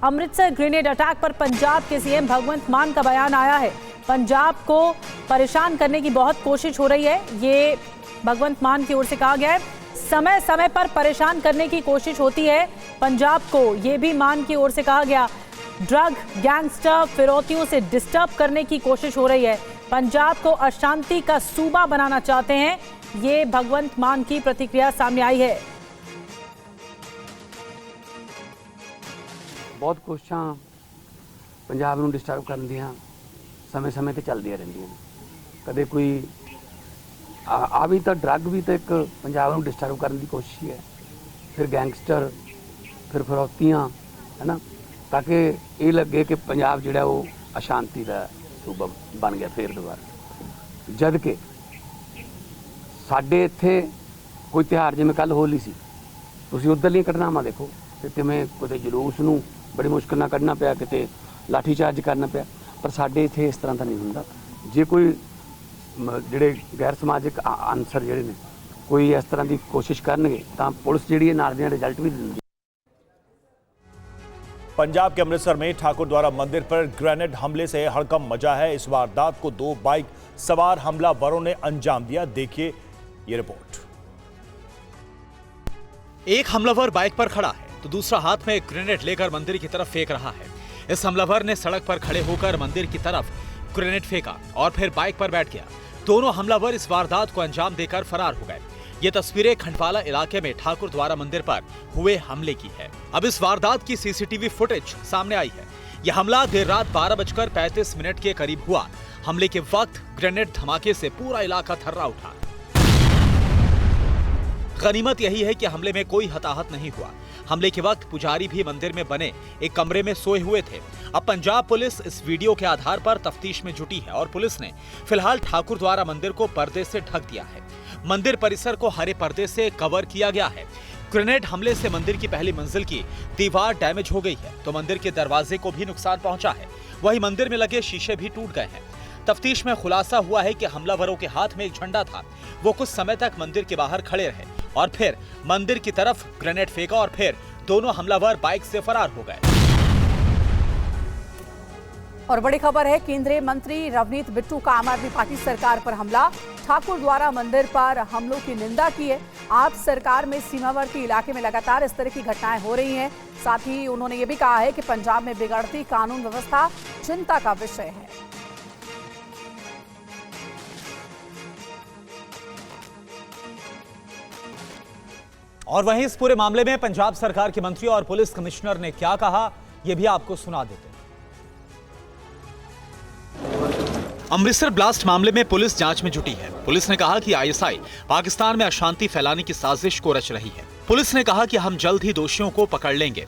Amritsar grenade attack पर पंजाब के CM भगवंत मान का बयान आया है। पंजाब को परेशान करने की बहुत कोशिश हो रही है, ये भगवंत मान की ओर से कहा गया है। समय समय पर परेशान करने की कोशिश होती है पंजाब को, ये भी मान की ओर से कहा गया। ड्रग गैंगस्टर फिरौतियों से डिस्टर्ब करने की कोशिश हो रही है। पंजाब को अशांति का सूबा बनाना चाहते हैं, ये भगवंत मान की प्रतिक्रिया सामने आई है। बहुत कोशिशां पंजाब नूं डिस्टर्ब करन दियां समय समय ते चलदियां रहिंदियां ने। कदे कोई आ भी तो ड्रग भी तो एक पंजाब नूं डिस्टर्ब करने की कोशिश ही है, फिर गैंगस्टर, फिर फिरौतियां, है ना, ताकि ये लगे कि पंजाब जिहड़ा वो अशांति का सूबा बन गया फिर दोबारा। जद कि साडे इत्थे कोई त्यौहार जिवें कल होली सी, तुसीं उधरलियां घटनावां देखो कि किवें किते जलूस नूं बड़ी मुश्किल नाल कढना पिया, किते लाठीचार्ज करना पिया, पर साडे इत्थे इस तरह का नहीं हुंदा। जे कोई जिहड़े गैर समाजिक अनसर जिहड़े ने कोई इस तरह की कोशिश करनगे तां पुलिस जिहड़ी है नाल दी रिजल्ट भी दिंदी। पंजाब के अमृतसर में ठाकुर द्वारा मंदिर पर ग्रेनेड हमले से हड़कंप मचा है। इस वारदात को 2 बाइक सवार हमलावरों ने अंजाम दिया। देखिए ये रिपोर्ट। एक हमलावर बाइक पर खड़ा है तो दूसरा हाथ में एक ग्रेनेड लेकर मंदिर की तरफ फेंक रहा है। इस हमलावर ने सड़क पर खड़े होकर मंदिर की तरफ ग्रेनेड फेंका और फिर बाइक पर बैठ गया। दोनों हमलावर इस वारदात को अंजाम देकर फरार हो गए। ये तस्वीरें खंडवाला इलाके में ठाकुर द्वारा मंदिर पर हुए हमले की है। अब इस वारदात की सीसीटीवी फुटेज सामने आई है। यह हमला देर रात 12:35 के करीब हुआ। हमले के वक्त ग्रेनेड धमाके से पूरा इलाका थर्रा उठा। गनीमत यही है कि हमले में कोई हताहत नहीं हुआ। हमले के वक्त पुजारी भी मंदिर में बने एक कमरे में सोए हुए थे। अब पंजाब पुलिस इस वीडियो के आधार पर तफ्तीश में जुटी है और पुलिस ने फिलहाल ठाकुर द्वारा मंदिर को पर्दे से ढक दिया है। मंदिर परिसर को हरे पर्दे से कवर किया गया है। ग्रेनेड हमले से मंदिर की पहली मंजिल की दीवार डैमेज हो गई है तो मंदिर के दरवाजे को भी नुकसान पहुंचा है। वहीं मंदिर में लगे शीशे भी टूट गए हैं। तफ्तीश में खुलासा हुआ है कि हमलावरों के हाथ में एक झंडा था। वो कुछ समय तक मंदिर के बाहर खड़े रहे और फिर मंदिर की तरफ ग्रेनेड फेंका और फिर दोनों हमलावर बाइक से फरार हो गए। और बड़ी खबर है, केंद्रीय मंत्री रवनीत बिट्टू का आम आदमी पार्टी सरकार पर हमला। ठाकुर द्वारा मंदिर पर हमलों की निंदा की है। आप सरकार में सीमावर्ती इलाके में लगातार इस तरह की घटनाएं हो रही हैं। साथ ही उन्होंने ये भी कहा है कि पंजाब में बिगड़ती कानून व्यवस्था चिंता का विषय है। और वहीं इस पूरे मामले में पंजाब सरकार के मंत्री और पुलिस कमिश्नर ने क्या कहा, यह भी आपको सुना देते हैं। अमृतसर ब्लास्ट मामले में पुलिस जांच में जुटी है। पुलिस ने कहा कि आईएसआई पाकिस्तान में अशांति फैलाने की साजिश को रच रही है। पुलिस ने कहा कि हम जल्द ही दोषियों को पकड़ लेंगे।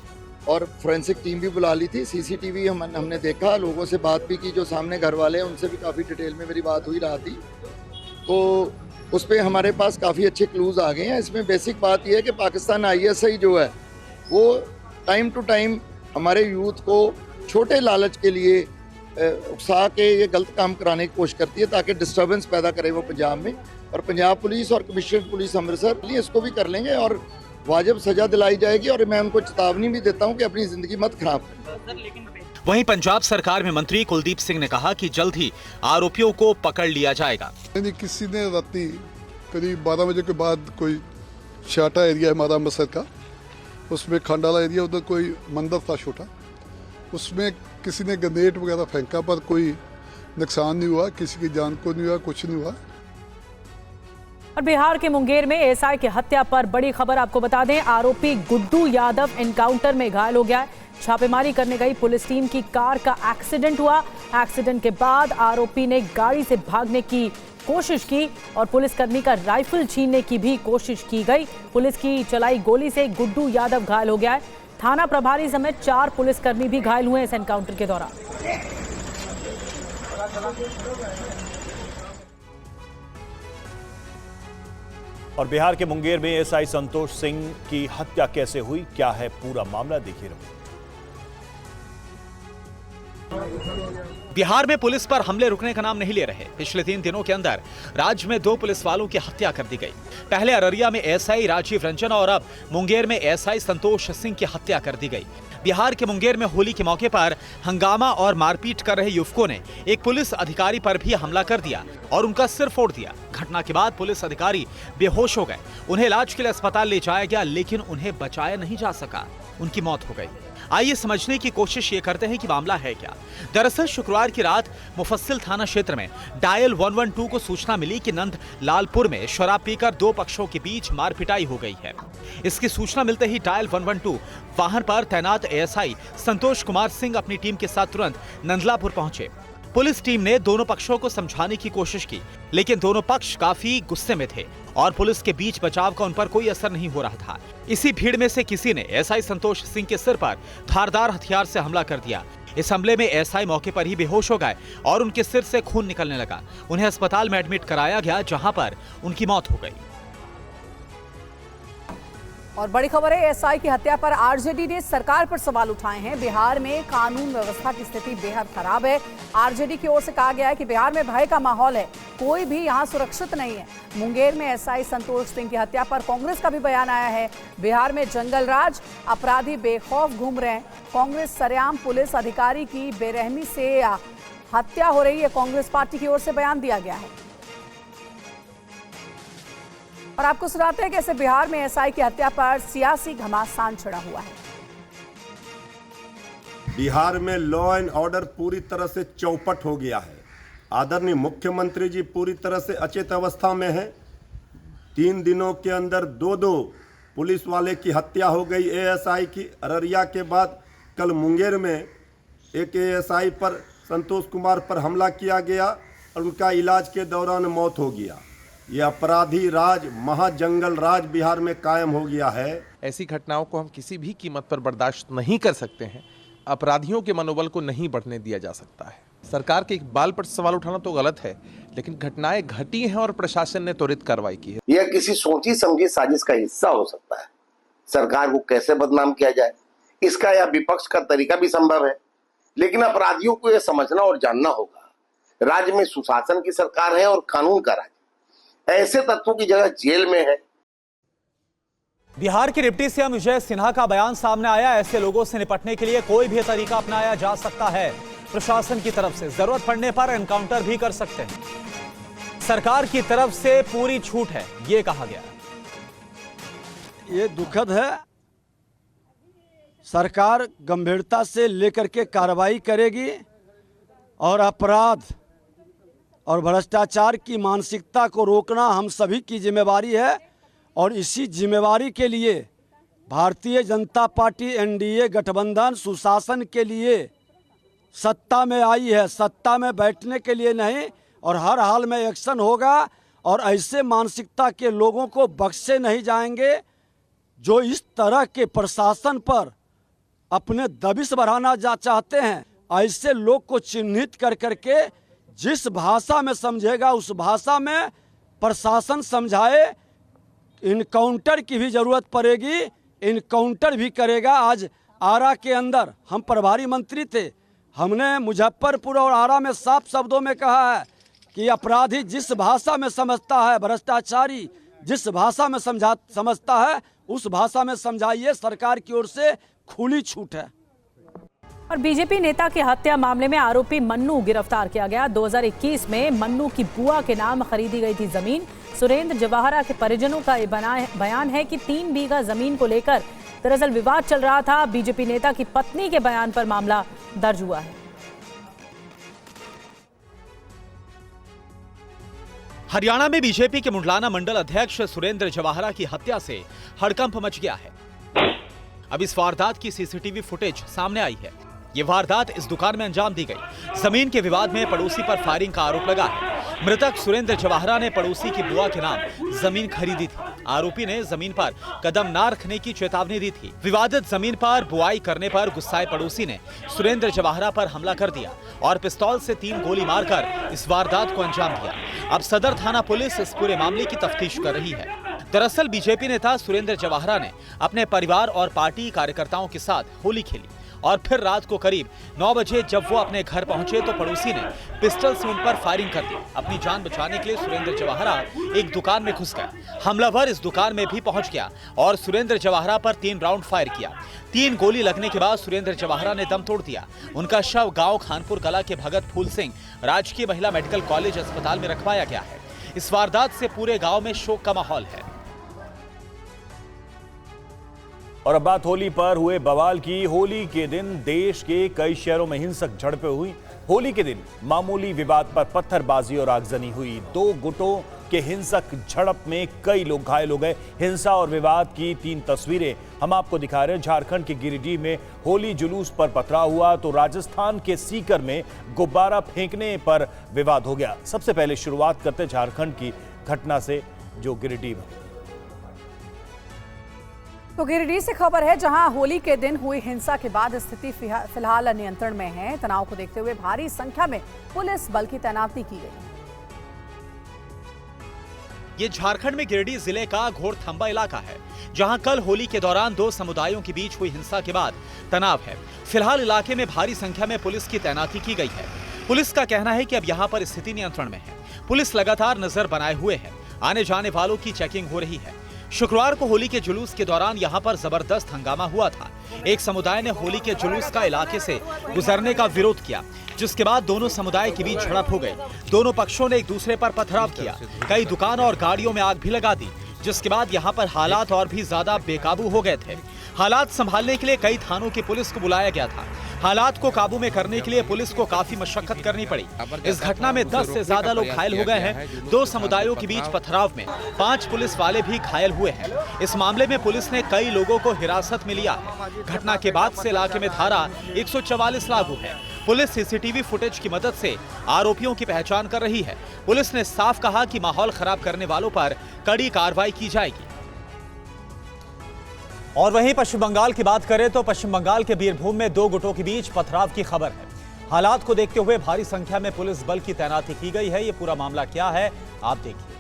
और फोरेंसिक टीम भी बुला ली थी। सीसीटीवी हमने देखा, लोगों से बात भी की, जो सामने घर वाले हैं उनसे भी काफी डिटेल में मेरी बात हुई रहा थी, तो उस पर हमारे पास काफ़ी अच्छे क्लूज आ गए हैं। इसमें बेसिक बात यह है कि पाकिस्तान आईएसआई जो है वो टाइम टू टाइम हमारे यूथ को छोटे लालच के लिए उकसा के ये गलत काम कराने की कोशिश करती है ताकि डिस्टर्बेंस पैदा करे वो पंजाब में। और पंजाब पुलिस और कमिश्नर पुलिस अमृतसर इसको भी कर लेंगे और वाजिब सजा दिलाई जाएगी। और मैं उनको चेतावनी भी देता हूँ कि अपनी जिंदगी मत खराब करें। वहीं पंजाब सरकार में मंत्री कुलदीप सिंह ने कहा कि जल्द ही आरोपियों को पकड़ लिया जाएगा। किसी ने राती करीब 12 बजे के बाद कोई शाटा एरिया है हमारा अमृतसर का, उसमें खंडाला एरिया, उधर कोई मंदिर था छोटा, उसमें किसी ने ग्रेनेड वगैरह फेंका पर कोई नुकसान नहीं हुआ, किसी की जान को नहीं हुआ, कुछ नहीं हुआ। और बिहार के मुंगेर में एएसआई की हत्या पर बड़ी खबर आपको बता दें। आरोपी गुड्डू यादव एनकाउंटर में घायल हो गया है। छापेमारी करने गई पुलिस टीम की कार का एक्सीडेंट हुआ। एक्सीडेंट के बाद आरोपी ने गाड़ी से भागने की कोशिश की और पुलिसकर्मी का राइफल छीनने की भी कोशिश की गई। पुलिस की चलाई गोली से गुड्डू यादव घायल हो गया है। थाना प्रभारी समेत 4 पुलिसकर्मी भी घायल हुए इस एनकाउंटर के दौरान। और बिहार के मुंगेर में एएसआई संतोष सिंह की हत्या कैसे हुई, क्या है पूरा मामला, देखिए। बिहार में पुलिस पर हमले रुकने का नाम नहीं ले रहे। पिछले 3 दिनों के अंदर राज्य में 2 पुलिस वालों की हत्या कर दी गई। पहले अररिया में एसआई राजीव रंजन और अब मुंगेर में एसआई संतोष सिंह की हत्या कर दी गई। बिहार के मुंगेर में होली के मौके पर हंगामा और मारपीट कर रहे युवकों ने एक पुलिस अधिकारी पर भी हमला कर दिया और उनका सिर फोड़ दिया। घटना के बाद पुलिस अधिकारी बेहोश हो गए। उन्हें इलाज के लिए अस्पताल ले जाया गया, लेकिन उन्हें बचाया नहीं जा सका, उनकी मौत हो गई। आइए समझने की कोशिश ये करते हैं कि मामला है क्या। दरअसल शुक्रवार की रात मुफस्सिल थाना क्षेत्र में डायल 112 को सूचना मिली कि नंद लालपुर में शराब पीकर 2 पक्षों के बीच मारपिटाई हो गई है। इसकी सूचना मिलते ही डायल 112 वाहन पर तैनात एएसआई संतोष कुमार सिंह अपनी टीम के साथ तुरंत नंदलापुर पहुंचे। पुलिस टीम ने दोनों पक्षों को समझाने की कोशिश की, लेकिन दोनों पक्ष काफी गुस्से में थे और पुलिस के बीच बचाव का उन पर कोई असर नहीं हो रहा था। इसी भीड़ में से किसी ने एसआई संतोष सिंह के सिर पर धारदार हथियार से हमला कर दिया। इस हमले में एसआई मौके पर ही बेहोश हो गए और उनके सिर से खून निकलने लगा। उन्हें अस्पताल में एडमिट कराया गया, जहां पर उनकी मौत हो गई। और बड़ी खबर है, एसआई की हत्या पर आरजेडी ने सरकार पर सवाल उठाए हैं। बिहार में कानून व्यवस्था की स्थिति बेहद खराब है। आरजेडी की ओर से कहा गया है कि बिहार में भय का माहौल है, कोई भी यहां सुरक्षित नहीं है। मुंगेर में एसआई संतोष सिंह की हत्या पर कांग्रेस का भी बयान आया है। बिहार में जंगल राज, अपराधी बेखौफ घूम रहे हैं। कांग्रेस सरेआम पुलिस अधिकारी की बेरहमी से हत्या हो रही है, कांग्रेस पार्टी की ओर से बयान दिया गया है। और आपको सुनाते हैं कैसे बिहार में एसआई की हत्या पर सियासी घमासान छिड़ा हुआ है। बिहार में लॉ एंड ऑर्डर पूरी तरह से चौपट हो गया है। आदरणीय मुख्यमंत्री जी पूरी तरह से अचेत अवस्था में हैं। 3 दिनों के अंदर 2 पुलिस वाले की हत्या हो गई एएसआई की। अररिया के बाद कल मुंगेर में एक एएसआई पर संतोष कुमार पर हमला किया गया और उनका इलाज के दौरान मौत हो गया। ये अपराधी राज, महाजंगल राज बिहार में कायम हो गया है। ऐसी घटनाओं को हम किसी भी कीमत पर बर्दाश्त नहीं कर सकते हैं। अपराधियों के मनोबल को नहीं बढ़ने दिया जा सकता है। सरकार के इकबाल पर सवाल उठाना तो गलत है, लेकिन घटनाएं घटी हैं और प्रशासन ने त्वरित कार्रवाई की है। यह किसी सोची समझी साजिश का हिस्सा हो सकता है। सरकार को कैसे बदनाम किया जाए, इसका यह विपक्ष का तरीका भी संभव है, लेकिन अपराधियों को यह समझना और जानना होगा, राज्य में सुशासन की सरकार है और कानून का राज। ऐसे तत्वों की जगह जेल में है। बिहार के डिप्टी सीएम विजय सिन्हा का बयान सामने आया। ऐसे लोगों से निपटने के लिए कोई भी तरीका अपनाया जा सकता है। प्रशासन की तरफ से जरूरत पड़ने पर एनकाउंटर भी कर सकते हैं। सरकार की तरफ से पूरी छूट है, ये कहा गया। ये दुखद है। सरकार गंभीरता से लेकर के कार्रवाई करेगी और अपराध और भ्रष्टाचार की मानसिकता को रोकना हम सभी की जिम्मेवारी है। और इसी जिम्मेवारी के लिए भारतीय जनता पार्टी एनडीए गठबंधन सुशासन के लिए सत्ता में आई है, सत्ता में बैठने के लिए नहीं। और हर हाल में एक्शन होगा और ऐसे मानसिकता के लोगों को बख्शे नहीं जाएंगे जो इस तरह के प्रशासन पर अपने दबिश बढ़ाना चाहते हैं। ऐसे लोग को चिन्हित कर करके जिस भाषा में समझेगा उस भाषा में प्रशासन समझाए। इनकाउंटर की भी जरूरत पड़ेगी, इनकाउंटर भी करेगा। आज आरा के अंदर हम प्रभारी मंत्री थे, हमने मुजफ्फरपुर और आरा में साफ शब्दों में कहा है कि अपराधी जिस भाषा में समझता है, भ्रष्टाचारी जिस भाषा में समझता है उस भाषा में समझाइए। सरकार की ओर से खुली छूट है। और बीजेपी नेता की हत्या मामले में आरोपी मन्नू गिरफ्तार किया गया। 2021 में मन्नू की बुआ के नाम खरीदी गई थी जमीन। सुरेंद्र जवाहरा के परिजनों का बयान है कि 3 बीघा जमीन को लेकर दरअसल विवाद चल रहा था। बीजेपी नेता की पत्नी के बयान पर मामला दर्ज हुआ है। हरियाणा में बीजेपी के मुंडलाना मंडल अध्यक्ष सुरेंद्र जवाहरा की हत्या से हड़कंप मच गया है। अब इस वारदात की सीसीटीवी फुटेज सामने आई है। ये वारदात इस दुकान में अंजाम दी गई। जमीन के विवाद में पड़ोसी पर फायरिंग का आरोप लगा है। मृतक सुरेंद्र जवाहरा ने पड़ोसी की बुआ के नाम जमीन खरीदी थी। आरोपी ने जमीन पर कदम न रखने की चेतावनी दी थी। विवादित जमीन पर बुआई करने पर गुस्साए पड़ोसी ने सुरेंद्र जवाहरा पर हमला कर दिया और पिस्तौल से 3 गोली मारकर इस वारदात को अंजाम दिया। अब सदर थाना पुलिस इस पूरे मामले की तफ्तीश कर रही है। दरअसल बीजेपी नेता सुरेंद्र जवाहरा ने अपने परिवार और पार्टी कार्यकर्ताओं के साथ होली खेली और फिर रात को करीब 9 बजे जब वो अपने घर पहुंचे तो पड़ोसी ने पिस्टल से उन पर फायरिंग कर दी। अपनी जान बचाने के लिए सुरेंद्र जवाहरा एक दुकान में घुस गया। हमलावर इस दुकान में भी पहुंच गया और सुरेंद्र जवाहरा पर 3 राउंड फायर किया। 3 गोली लगने के बाद सुरेंद्र जवाहरा ने दम तोड़ दिया। उनका शव गांव खानपुर कला के भगत फूल सिंह राजकीय महिला मेडिकल कॉलेज अस्पताल में रखवाया गया है। इस वारदात से पूरे गांव में शोक का माहौल है। और अब बात होली पर हुए बवाल की। होली के दिन देश के कई शहरों में हिंसक झड़पें हुई। होली के दिन मामूली विवाद पर पत्थरबाजी और आगजनी हुई। 2 गुटों के हिंसक झड़प में कई लोग घायल हो गए। हिंसा और विवाद की 3 तस्वीरें हम आपको दिखा रहे हैं। झारखंड के गिरिडीह में होली जुलूस पर पथराव हुआ तो राजस्थान के सीकर में गुब्बारा फेंकने पर विवाद हो गया। सबसे पहले शुरुआत करते झारखंड की घटना से जो गिरिडीह में। तो गिरिडीह से खबर है, जहां होली के दिन हुई हिंसा के बाद स्थिति फिलहाल नियंत्रण में है। तनाव को देखते हुए भारी संख्या में पुलिस बल की तैनाती की गई। ये झारखंड में गिरिडीह जिले का घोड़थंबा इलाका है, जहां कल होली के दौरान 2 समुदायों के बीच हुई हिंसा के बाद तनाव है। फिलहाल इलाके में भारी संख्या में पुलिस की तैनाती की गई है। पुलिस का कहना है कि अब यहां पर स्थिति नियंत्रण में है। पुलिस लगातार नजर बनाए हुए है। आने जाने वालों की चेकिंग हो रही है। शुक्रवार को होली के जुलूस के दौरान यहां पर जबरदस्त हंगामा हुआ था। एक समुदाय ने होली के जुलूस का इलाके से गुजरने का विरोध किया, जिसके बाद दोनों समुदाय के बीच झड़प हो गई। दोनों पक्षों ने एक दूसरे पर पथराव किया। कई दुकान और गाड़ियों में आग भी लगा दी, जिसके बाद यहां पर हालात और भी ज्यादा बेकाबू हो गए थे। हालात संभालने के लिए कई थानों की पुलिस को बुलाया गया था। हालात को काबू में करने के लिए पुलिस को काफी मशक्कत करनी पड़ी। इस घटना में 10 से ज्यादा लोग घायल हो गए हैं। 2 समुदायों के बीच पथराव में 5 पुलिस वाले भी घायल हुए हैं। इस मामले में पुलिस ने कई लोगों को हिरासत में लिया है। घटना के बाद से इलाके में धारा 144 लागू है। पुलिस सीसीटीवी फुटेज की मदद से आरोपियों की पहचान कर रही है। पुलिस ने साफ कहा कि माहौल खराब करने वालों पर कड़ी कार्रवाई की जाएगी। और वहीं पश्चिम बंगाल की बात करें तो पश्चिम बंगाल के बीरभूम में 2 गुटों के बीच पथराव की खबर है। हालात को देखते हुए भारी संख्या में पुलिस बल की तैनाती की गई है। ये पूरा मामला क्या है, आप देखिए।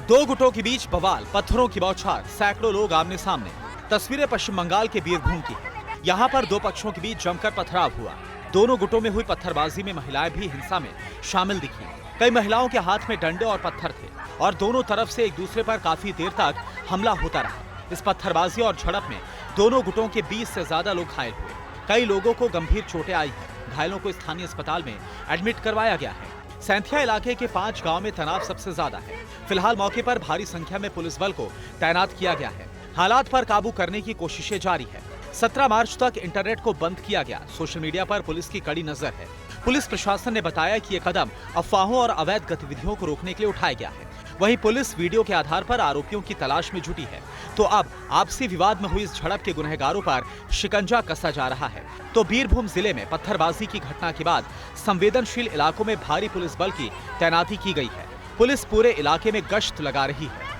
2 गुटों के बीच बवाल, पत्थरों की बौछार, सैकड़ों लोग आमने सामने। तस्वीरें पश्चिम बंगाल के बीरभूम की है। यहाँ पर 2 पक्षों के बीच जमकर पथराव हुआ। दोनों गुटों में हुई पत्थरबाजी में महिलाएं भी हिंसा में शामिल दिखी। कई महिलाओं के हाथ में डंडे और पत्थर थे और दोनों तरफ से एक दूसरे पर काफी देर तक हमला होता रहा। इस पत्थरबाजी और झड़प में दोनों गुटों के 20 से ज्यादा लोग घायल हुए। कई लोगों को गंभीर चोटें आई हैं। घायलों को स्थानीय अस्पताल में एडमिट करवाया गया है। सैंथिया इलाके के 5 गांव में तनाव सबसे ज्यादा है। फिलहाल मौके पर भारी संख्या में पुलिस बल को तैनात किया गया है। हालात पर काबू करने की कोशिशें जारी है। 17 मार्च तक इंटरनेट को बंद किया गया। सोशल मीडिया पर पुलिस की कड़ी नजर है। पुलिस प्रशासन ने बताया कि ये कदम अफवाहों और अवैध गतिविधियों को रोकने के लिए उठाया गया है। वहीं पुलिस वीडियो के आधार पर आरोपियों की तलाश में जुटी है। तो अब आपसी विवाद में हुई इस झड़प के गुनहगारों पर शिकंजा कसा जा रहा है। तो बीरभूम जिले में पत्थरबाजी की घटना के बाद संवेदनशील इलाकों में भारी पुलिस बल की तैनाती की गई है। पुलिस पूरे इलाके में गश्त लगा रही है।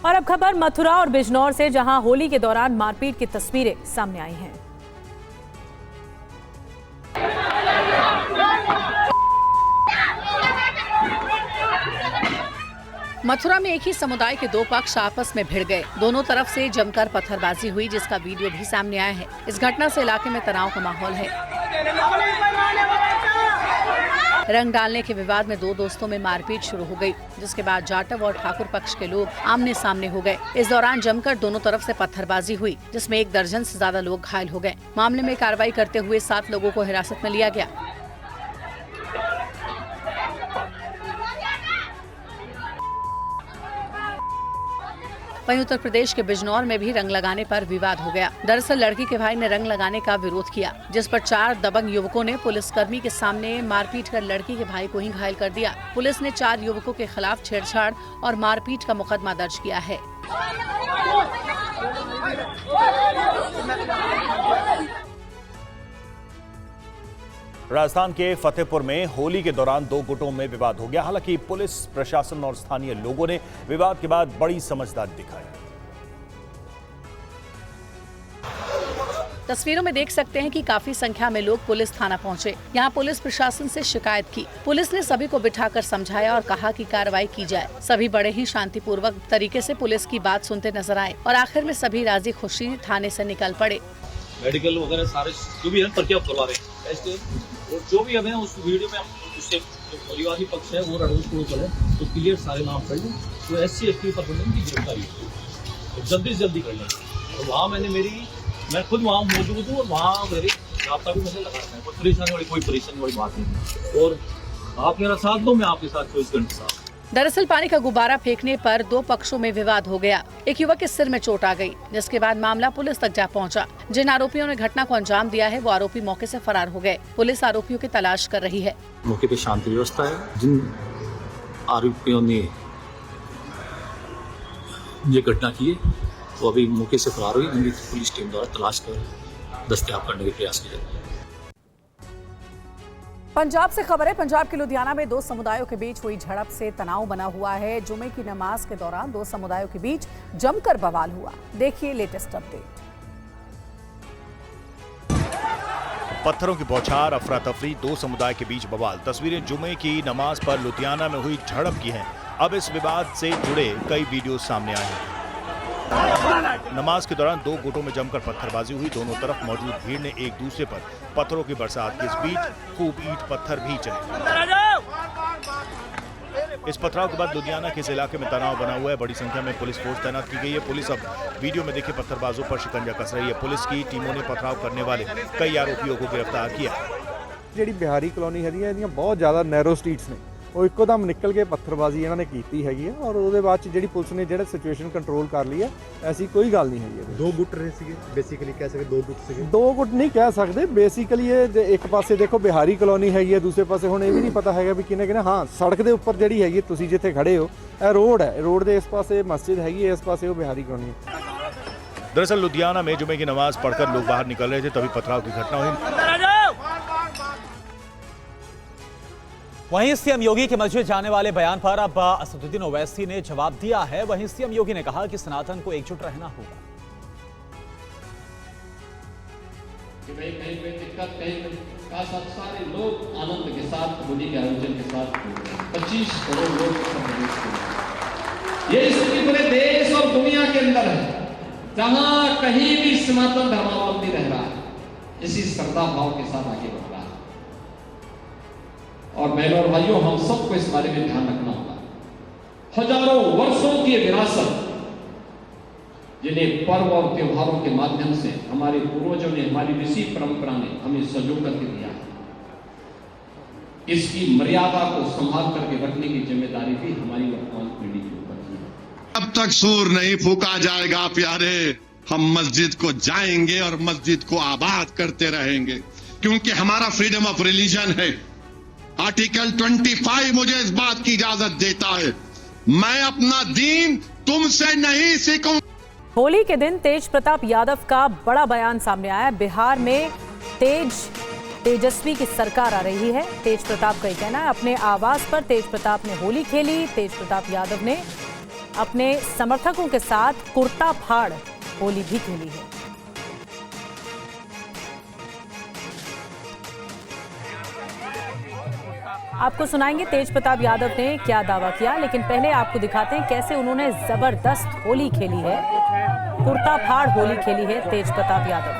और अब खबर मथुरा और बिजनौर से, जहां होली के दौरान मारपीट की तस्वीरें सामने आई हैं। मथुरा में एक ही समुदाय के 2 पक्ष आपस में भिड़ गए। दोनों तरफ से जमकर पत्थरबाजी हुई, जिसका वीडियो भी सामने आया है। इस घटना से इलाके में तनाव का माहौल है। रंग डालने के विवाद में 2 दोस्तों में मारपीट शुरू हो गई, जिसके बाद जाटव और ठाकुर पक्ष के लोग आमने सामने हो गए। इस दौरान जमकर दोनों तरफ से पत्थरबाजी हुई, जिसमें 1 दर्जन से ज्यादा लोग घायल हो गए। मामले में कार्रवाई करते हुए 7 लोगों को हिरासत में लिया गया। वहीं उत्तर प्रदेश के बिजनौर में भी रंग लगाने पर विवाद हो गया। दरअसल लड़की के भाई ने रंग लगाने का विरोध किया, जिस पर 4 दबंग युवकों ने पुलिसकर्मी के सामने मारपीट कर लड़की के भाई को ही घायल कर दिया। पुलिस ने 4 युवकों के खिलाफ छेड़छाड़ और मारपीट का मुकदमा दर्ज किया है। राजस्थान के फतेहपुर में होली के दौरान 2 गुटों में विवाद हो गया। हालांकि पुलिस प्रशासन और स्थानीय लोगों ने विवाद के बाद बड़ी समझदारी दिखाई। तस्वीरों में देख सकते हैं कि काफी संख्या में लोग पुलिस थाना पहुंचे। यहां पुलिस प्रशासन से शिकायत की। पुलिस ने सभी को बिठाकर समझाया और कहा कि कार्रवाई की जाए। सभी बड़े ही शांतिपूर्वक तरीके से पुलिस की बात सुनते नजर आए और आखिर में सभी राजी खुशी थाने से निकल पड़े। मेडिकल वगैरह सारे जो भी है पर्चा करवा रहे हैं और जो भी हमें उस वीडियो में उससे परिवादी पक्ष है वो रणनीति है तो क्लियर सारे नाम कर लें तो SC ST पर बनने की गिरफ्तारी तो जल्दी से जल्दी कर लें। तो वहाँ मैं खुद वहाँ मौजूद हूँ और वहाँ मेरे रास्ता भी मैंने लगाया है। कोई परेशानी वाली बात नहीं और आप मेरा साथ दो, मैं आपके साथ 24 घंटे साथ। दरअसल पानी का गुब्बारा फेंकने पर दो पक्षों में विवाद हो गया। एक युवक के सिर में चोट आ गई, जिसके बाद मामला पुलिस तक जा पहुंचा। जिन आरोपियों ने घटना को अंजाम दिया है वो आरोपी मौके से फरार हो गए। पुलिस आरोपियों की तलाश कर रही है। मौके पे शांति व्यवस्था है। जिन आरोपियों ने ये घटना की है वो अभी मौके से फरार हुई, जिनकी पुलिस टीम द्वारा तलाश कर दस्तयाब करने के प्रयास किए जा रहे हैं। पंजाब से खबर है। पंजाब के लुधियाना में दो समुदायों के बीच हुई झड़प से तनाव बना हुआ है। जुमे की नमाज के दौरान दो समुदायों के बीच जमकर बवाल हुआ। देखिए लेटेस्ट अपडेट। पत्थरों की बौछार, अफरा तफरी, दो समुदाय के बीच बवाल। तस्वीरें जुमे की नमाज पर लुधियाना में हुई झड़प की हैं। अब इस विवाद से जुड़े कई वीडियो सामने आए हैं। नमाज के दौरान दो गुटों में जमकर पत्थरबाजी हुई। दोनों तरफ मौजूद भीड़ ने एक दूसरे पर पत्थरों की बरसात की। इस बीच खूब ईंट पत्थर भी चले। इस पथराव के बाद लुधियाना के इस इलाके में तनाव बना हुआ है। बड़ी संख्या में पुलिस फोर्स तैनात की गई है। पुलिस अब वीडियो में देखे पत्थरबाजों पर शिकंजा कस रही है। पुलिस की टीमों ने पथराव करने वाले कई आरोपियों को गिरफ्तार किया। ਜਿਹੜੀ ਬਿਹਾਰੀ ਕਲੋਨੀ ਹੈਗੀ ਹੈ ਇਹਦੀਆਂ ਬਹੁਤ ਜ਼ਿਆਦਾ ਨੈਰੋ ਸਟਰੀਟਸ ਨੇ ਉਹ ਇੱਕੋ ਦਮ ਨਿਕਲ ਕੇ ਪੱਥਰਬਾਜ਼ੀ ਇਹਨਾਂ ਨੇ ਕੀਤੀ ਹੈਗੀ ਹੈ ਔਰ ਉਹਦੇ ਬਾਅਦ ਚ ਜਿਹੜੀ ਪੁਲਿਸ ਨੇ ਜਿਹੜਾ ਸਿਚੁਏਸ਼ਨ ਕੰਟਰੋਲ ਕਰ ਲਈ ਹੈ। ਐਸੀ ਕੋਈ ਗੱਲ ਨਹੀਂ ਹੈਗੀ। ਦੋ ਗੁੱਟ ਰਹੇ ਸੀਗੇ ਬੇਸਿਕਲੀ ਕਹਿ ਸਕਦੇ ਦੋ ਗੁੱਟ ਸੀਗੇ। ਦੋ ਗੁੱਟ ਨਹੀਂ ਕਹਿ ਸਕਦੇ ਬੇਸਿਕਲੀ ਇਹ ਇੱਕ ਪਾਸੇ ਦੇਖੋ ਬਿਹਾਰੀ ਕਲੋਨੀ ਹੈਗੀ ਹੈ, ਦੂਸਰੇ ਪਾਸੇ ਹੁਣ ਇਹ ਵੀ ਨਹੀਂ ਪਤਾ ਹੈਗਾ ਵੀ ਕਿਹਨੇ ਕਿਹਨੇ। ਹਾਂ ਸੜਕ ਦੇ ਉੱਪਰ ਜਿਹੜੀ ਹੈਗੀ ਤੁਸੀਂ ਜਿੱਥੇ ਖੜੇ ਹੋ ਇਹ ਰੋਡ ਹੈ, ਰੋਡ ਦੇ ਇਸ ਪਾਸੇ ਮਸਜਿਦ ਹੈਗੀ ਹੈ, ਇਸ ਪਾਸੇ ਉਹ ਬਿਹਾਰੀ ਕਲੋਨੀ ਹੈ। दरअसल लुधियाना में जुमे की नमाज पढ़कर लोग बाहर निकल रहे थे तभी पथराव की घटना हुई। वहीं सीएम योगी के मस्जिद जाने वाले बयान पर अब असदुद्दीन ओवैसी ने जवाब दिया है। वहीं सीएम योगी ने कहा कि सनातन को एकजुट रहना होगा। कि भाई कहीं पे दिक्कत कहीं सारे लोग आनंद के साथ होली के आयोजन के साथ 25 करोड़ लोग ये स्थिति पूरे देश और दुनिया के अंदर है जहां कहीं भी सनातन धर्मावलंबी रह रहा है, इसी श्रद्धा भाव के साथ आगे बढ़ रहा है। और बहनों और भाइयों हम सबको इस बारे में ध्यान रखना होगा। हजारों वर्षों की विरासत जिन्हें पर्व और त्योहारों के माध्यम से हमारे पूर्वजों ने, हमारी ऋषि परंपरा ने हमें संजो करके दिया है, इसकी मर्यादा को संभाल करके रखने की जिम्मेदारी भी हमारी वर्तमान पीढ़ी की। अब तक सूर नहीं फूका जाएगा प्यारे, हम मस्जिद को जाएंगे और मस्जिद को आबाद करते रहेंगे क्योंकि हमारा फ्रीडम ऑफ रिलीजन है। आर्टिकल 25 मुझे इस बात की इजाजत देता है। मैं अपना दीन तुमसे नहीं सीखूं। होली के दिन तेज प्रताप यादव का बड़ा बयान सामने आया। बिहार में तेजस्वी की सरकार आ रही है। तेज प्रताप का ये कहना है अपने आवास पर तेज प्रताप ने होली खेली। तेज प्रताप यादव ने अपने समर्थकों के साथ कुर्ता फाड़ होली भी खेली है। आपको सुनाएंगे तेज प्रताप यादव ने क्या दावा किया, लेकिन पहले आपको दिखाते हैं कैसे उन्होंने जबरदस्त होली खेली है। कुर्ता फाड़ होली खेली है तेज प्रताप यादव।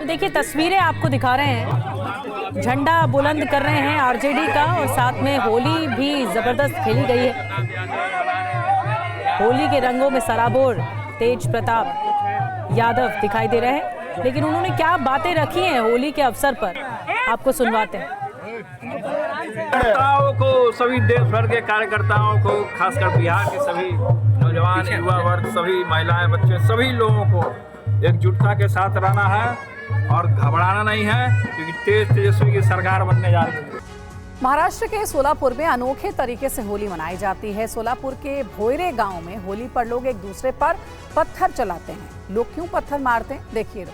देखिए तस्वीरें आपको दिखा रहे हैं, झंडा बुलंद कर रहे हैं आरजेडी का और साथ में होली भी जबरदस्त खेली गई है। होली के रंगों में सराबोर तेज प्रताप यादव दिखाई दे रहे हैं, लेकिन उन्होंने क्या बातें रखी हैं होली के अवसर पर, आपको सुनवाते हैं। कार्यकर्ताओं को, सभी देश भर के कार्यकर्ताओं को, खासकर बिहार के सभी नौजवान युवा वर्ग, सभी महिलाएं, बच्चे, सभी लोगों को एकजुटता के साथ रहना है और घबराना नहीं है क्योंकि तेजस्वी की सरकार बनने जा रही है। महाराष्ट्र के सोलापुर में अनोखे तरीके से होली मनाई जाती है। सोलापुर के भोयरे गांव में होली पर लोग एक दूसरे पर पत्थर चलाते हैं। लोग क्यों पत्थर मारते हैं, देखिए।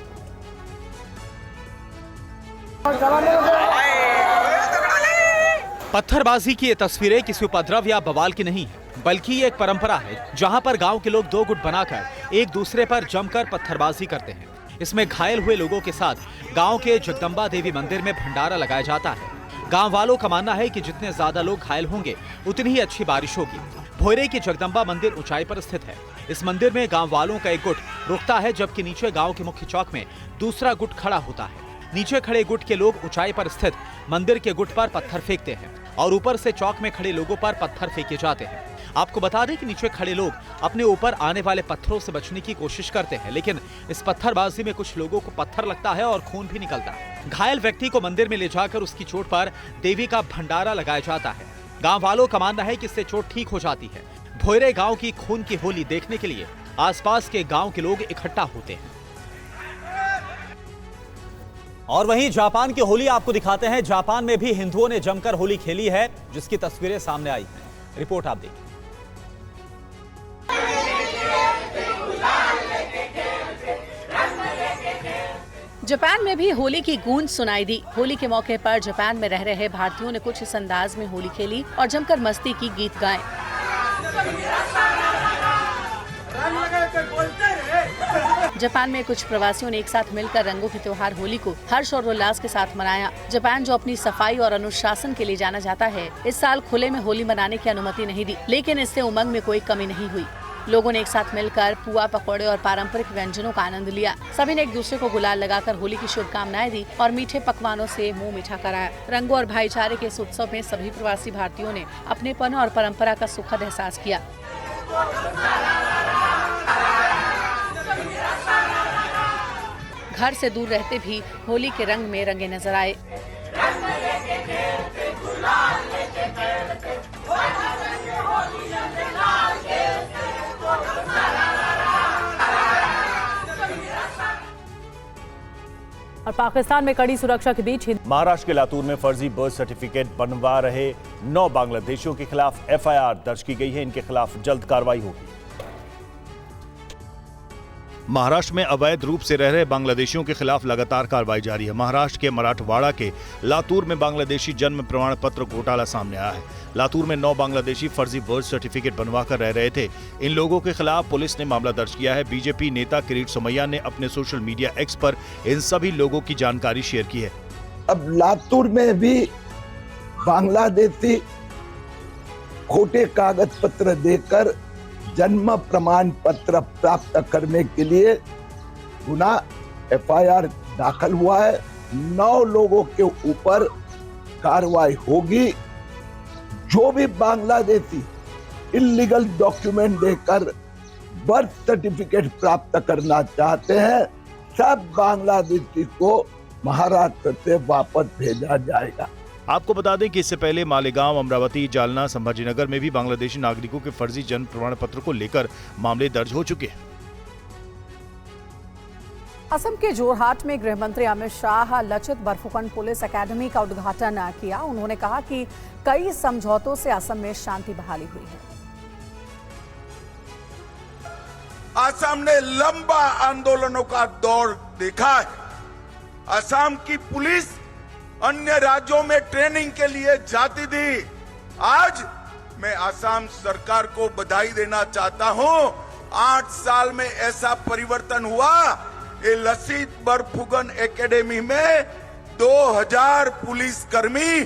पत्थरबाजी की ये तस्वीरें किसी उपद्रव या बवाल की नहीं है, बल्कि ये एक परंपरा है जहां पर गांव के लोग दो गुट बनाकर एक दूसरे पर जमकर पत्थरबाजी करते हैं। इसमें घायल हुए लोगों के साथ गांव के जगदम्बा देवी मंदिर में भंडारा लगाया जाता है। गांव वालों का मानना है कि जितने ज्यादा लोग घायल होंगे उतनी ही अच्छी बारिश होगी। भोयरे की जगदम्बा मंदिर ऊंचाई पर स्थित है। इस मंदिर में गांव वालों का एक गुट रुकता है, जबकि नीचे गांव के मुख्य चौक में दूसरा गुट खड़ा होता है। नीचे खड़े गुट के लोग ऊंचाई पर स्थित मंदिर के गुट पर पत्थर फेंकते हैं और ऊपर से चौक में खड़े लोगों पर पत्थर फेंके जाते हैं। आपको बता दें कि नीचे खड़े लोग अपने ऊपर आने वाले पत्थरों से बचने की कोशिश करते हैं, लेकिन इस पत्थरबाजी में कुछ लोगों को पत्थर लगता है और खून भी निकलता है। घायल व्यक्ति को मंदिर में ले जाकर उसकी चोट पर देवी का भंडारा लगाया जाता है। गांव वालों का मानना है कि इससे चोट ठीक हो जाती है। भोयरे गांव की खून की होली देखने के लिए आसपास के गांव के लोग इकट्ठा होते हैं। और वहीं जापान की होली आपको दिखाते हैं। जापान में भी हिंदुओं ने जमकर होली खेली है, जिसकी तस्वीरें सामने आई हैं। रिपोर्ट आप देखिए। जापान में भी होली की गूंज सुनाई दी। होली के मौके पर जापान में रह रहे भारतीयों ने कुछ इस अंदाज में होली खेली और जमकर मस्ती की, गीत गाए। जापान में कुछ प्रवासियों ने एक साथ मिलकर रंगों के त्योहार होली को हर्ष और उल्लास के साथ मनाया। जापान, जो अपनी सफाई और अनुशासन के लिए जाना जाता है, इस साल खुले में होली मनाने की अनुमति नहीं दी, लेकिन इससे उमंग में कोई कमी नहीं हुई। लोगों ने एक साथ मिलकर पुआ, पकौड़े और पारंपरिक व्यंजनों का आनंद लिया। सभी ने एक दूसरे को गुलाल लगाकर होली की शुभकामनाएं दी और मीठे पकवानों से मुंह मीठा कराया। रंगों और भाईचारे के इस उत्सव में सभी प्रवासी भारतीयों ने अपनेपन और परंपरा का सुखद एहसास किया। घर से दूर रहते भी होली के रंग में रंगे नजर आए। और पाकिस्तान में कड़ी सुरक्षा के बीच महाराष्ट्र के लातूर में फर्जी बर्थ सर्टिफिकेट बनवा रहे 9 बांग्लादेशियों के खिलाफ एफआईआर दर्ज की गई है। इनके खिलाफ जल्द कार्रवाई होगी। महाराष्ट्र में अवैध रूप से रह रहे बांग्लादेशियों के खिलाफ लगातार कार्रवाई जारी है। महाराष्ट्र के मराठवाड़ा के लातूर में बांग्लादेशी जन्म प्रमाण पत्र घोटाला सामने आया है। लातूर में 9 बांग्लादेशी फर्जी बर्थ सर्टिफिकेट बनवाकर रह रहे थे। इन लोगों के खिलाफ पुलिस ने मामला दर्ज किया है। बीजेपी नेता किरीट सोमैया ने अपने सोशल मीडिया एक्स पर इन सभी लोगों की जानकारी शेयर की है। अब लातूर में भी बांग्लादेशी खोटे कागज पत्र देकर जन्म प्रमाण पत्र प्राप्त करने के लिए गुनाह एफआईआर दाखिल हुआ है। 9 लोगों के ऊपर कार्रवाई होगी। जो भी बांग्लादेशी इलीगल डॉक्यूमेंट देकर बर्थ सर्टिफिकेट प्राप्त करना चाहते हैं, सब बांग्लादेशी को महाराष्ट्र से वापस भेजा जाएगा। आपको बता दें कि इससे पहले मालेगांव, अमरावती, जालना, संभाजीनगर में भी बांग्लादेशी नागरिकों के फर्जी जन्म प्रमाण पत्र को लेकर मामले दर्ज हो चुके हैं। असम के जोरहाट में गृह मंत्री अमित शाह लचित बरफुकन पुलिस एकेडमी का उद्घाटन किया। उन्होंने कहा कि कई समझौतों से असम में शांति बहाली हुई है। असम ने लंबा आंदोलनों का दौर देखा है। असम की पुलिस अन्य राज्यों में ट्रेनिंग के लिए जाती थी। आज मैं असम सरकार को बधाई देना चाहता हूं। 8 साल में ऐसा परिवर्तन हुआ। ये लचित बरफुकन एकेडमी में 2000 पुलिसकर्मी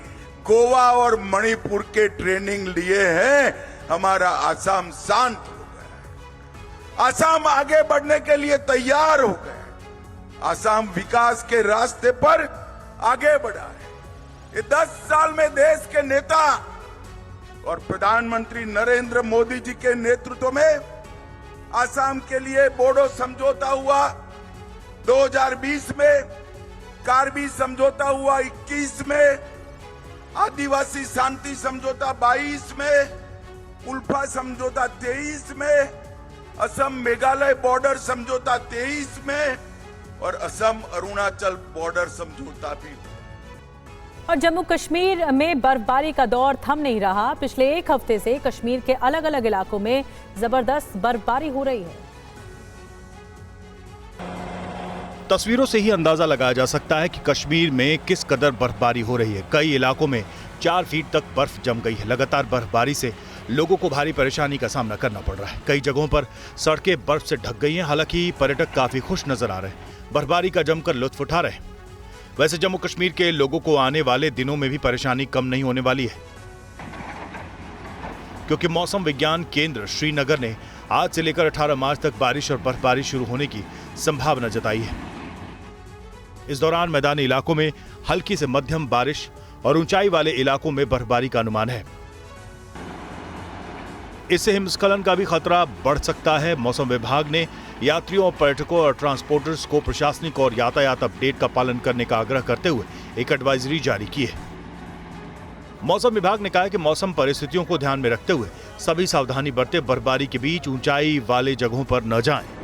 गोवा और मणिपुर के ट्रेनिंग लिए हैं। हमारा असम शांत हो गया। असम आगे बढ़ने के लिए तैयार हो गए। असम विकास के रास्ते पर आगे बढ़ा है। ये 10 साल में देश के नेता और प्रधानमंत्री नरेंद्र मोदी जी के नेतृत्व में असम के लिए बोडो समझौता हुआ 2020 में, कार्बी समझौता हुआ 21 में, आदिवासी शांति समझौता 22 में, उल्फा समझौता 23 में, असम मेघालय बॉर्डर समझौता 23 में और असम अरुणाचल बॉर्डर समझौता भी। और जम्मू कश्मीर में बर्फबारी का दौर थम नहीं रहा। पिछले 1 हफ्ते से कश्मीर के अलग अलग इलाकों में जबरदस्त बर्फबारी हो रही है। तस्वीरों से ही अंदाजा लगाया जा सकता है कि कश्मीर में किस कदर बर्फबारी हो रही है। कई इलाकों में 4 फीट तक बर्फ जम गई है। लगातार बर्फबारी से लोगों को भारी परेशानी का सामना करना पड़ रहा है। कई जगहों पर सड़कें बर्फ से ढक गई हैं। हालांकि पर्यटक काफी खुश नजर आ रहे हैं, बर्फबारी का जमकर लुत्फ उठा रहे हैं। वैसे जम्मू कश्मीर के लोगों को आने वाले दिनों में भी परेशानी कम नहीं होने वाली है, क्योंकि मौसम विज्ञान केंद्र श्रीनगर ने आज से लेकर 18 मार्च तक बारिश और बर्फबारी शुरू होने की संभावना जताई है। इस दौरान मैदानी इलाकों में हल्की से मध्यम बारिश और ऊंचाई वाले इलाकों में बर्फबारी का अनुमान है। इससे हिमस्खलन का भी खतरा बढ़ सकता है। मौसम विभाग ने यात्रियों, पर्यटकों और ट्रांसपोर्टर्स को प्रशासनिक और यातायात अपडेट का पालन करने का आग्रह करते हुए एक एडवाइजरी जारी की है। मौसम विभाग ने कहा है कि मौसम परिस्थितियों को ध्यान में रखते हुए सभी सावधानी बरतें, बर्फबारी के बीच ऊंचाई वाले जगहों पर न जाएं।